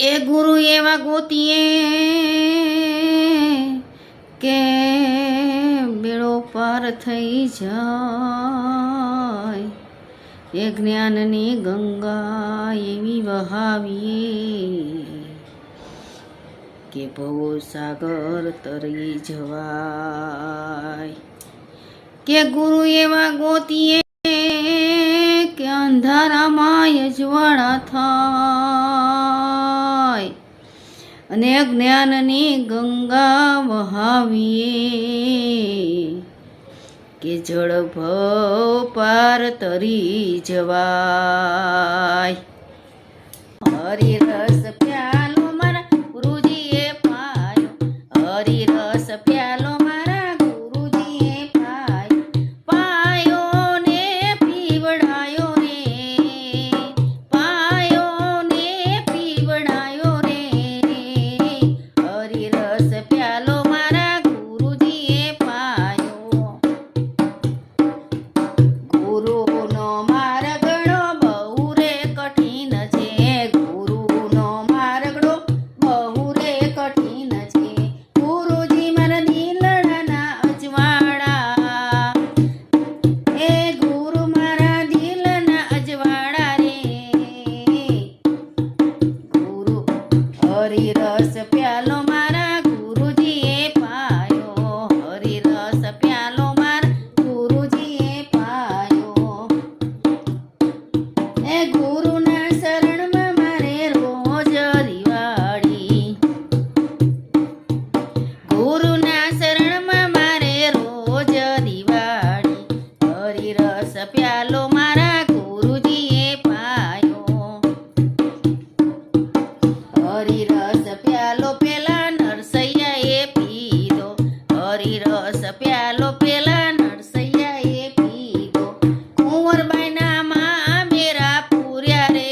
એ ગુરુ એવા ગોતીએ કે બેડો પાર થઈ જાય, એ જ્ઞાનની ગંગા એવી વહાવીએ કે ભવો સાગર તરી જવાય। કે ગુરુ એવા ગોતીએ કે અંધારામાં અજવાળા થાય, અને જ્ઞાનની ગંગા વહાવીએ કે જળ ભવ પાર તરી જવાય। હરિ રસ પ્યાલો મારા ગુરુજીએ પાયો, હરિ રસ પ્યાલો મારા ગુરુજીએ પાયો, પાયો ને પીવડાયો રે, પાયો ને પીવડાયો રે, હરિ રસ પ્યાલો મારા ગુરુજીએ પાયો। ગુરુનો માર્ગ ઘણો બહુ રે કઠિન છે, ગુરુનો માર્ગ બહુ રે કઠિન છે, ગુરુજી મારા દિલના અજવાળા, એ ગુરુ મારા દિલના અજવાળા રે, ગુરુ હરિ રસ પ્યાલો મારા ગુરુજીએ પાયો, હરિ રસ પ્યાલો મારા ગુરુજીએ પાયો। એ ગુરુના શરણમાં મારે રોજ દિવાળી, ગુરુના શરણમાં મારે રોજ દિવાળી, હરિ રસ પ્યાલો મારા ગુરુજીએ પાયો, હરિ રસ પ્યાલો પેલા નરસૈયાએ પીધો, હરિ રસ પ્યાલો પેલા નરસૈયાએ પીધો, કુંવરબાઈના માં મેરા પૂર્યા રે,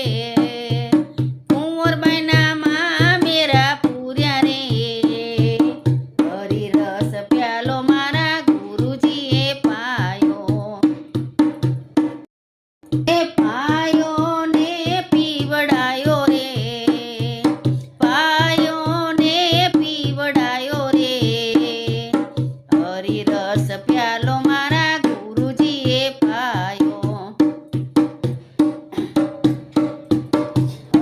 કુંવરબાઈના માં મેરા પૂર્યા રે, હરિ રસ પ્યાલો મારા ગુરુજીએ પાયો, એ પાયો ને પીવડાયો રે, પાયો ને પીવડાયો રે, હરિ રસ પ્યાલો મારા ગુરુજીએ પાયો,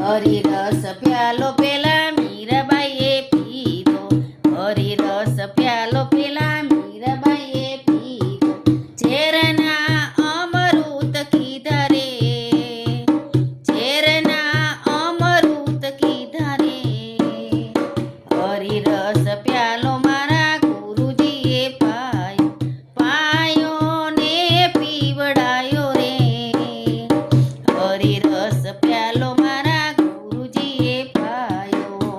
હરિ રસ પ્યાલો પેલા મીરાબાઈએ પીધો, હરિ રસ પ્યાલો પેલા મીરાબાઈએ પીધો, ઝેરના અમૃત કીધા રે, ઝેરના અમૃત કીધા રે, હરિ રસ પ્યાલો મારા ગુરુજીએ પાયો, પાયો ને પીવડાયો રે, હરિ રસ પ્યાલો મારા ગુરુજીએ પાયો,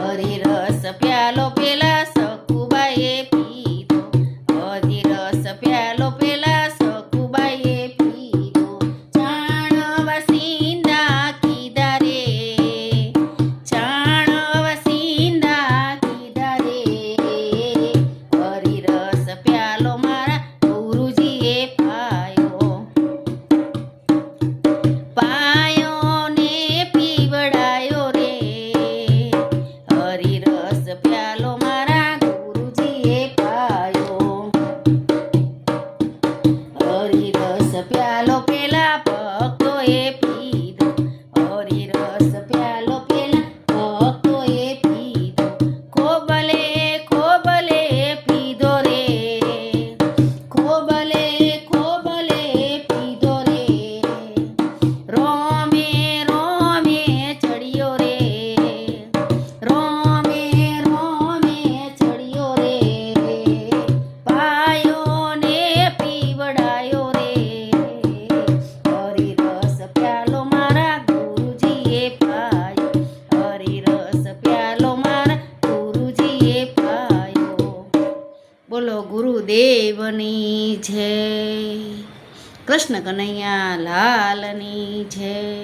હરિ રસ પ્યાલો પેલા સખુબાઈએ પીધો, હરિ રસ પ્યાલો પેલા સખુબાઈએ પીધો, જાણવા સિંદા કીધા રે, જાણવા સિંદા કીધા રે, હરિ રસ પ્યાલો મારા ગુરુજીએ પાયો, પાયો ને પીવડાયો રે, હરિ રસ પ્યાલો મારા ગુરુજીએ પાયો, હરિ રસ પ્યાલો પેલા ભક્તોએ પીધો, હરિ રસ પ્યાલો પેલા ભક્તોએ પીધો, ખોબલે ખોબલે પીધો રે, ખોબલે ખોબલે પીધો રે, રોમે રોમે ચડ્યો રે, રોમે રોમે ચડ્યો રે, પાયો ને પીવડાયો રે, હરિ રસ પ્યાલો મારા ગુરુજીએ પાયો, હરિ રસ પ્યાલો મારા ગુરુજીએ પાયો। બોલો ગુરુદેવની જય, કૃષ્ણ કનૈયા લાલની જય।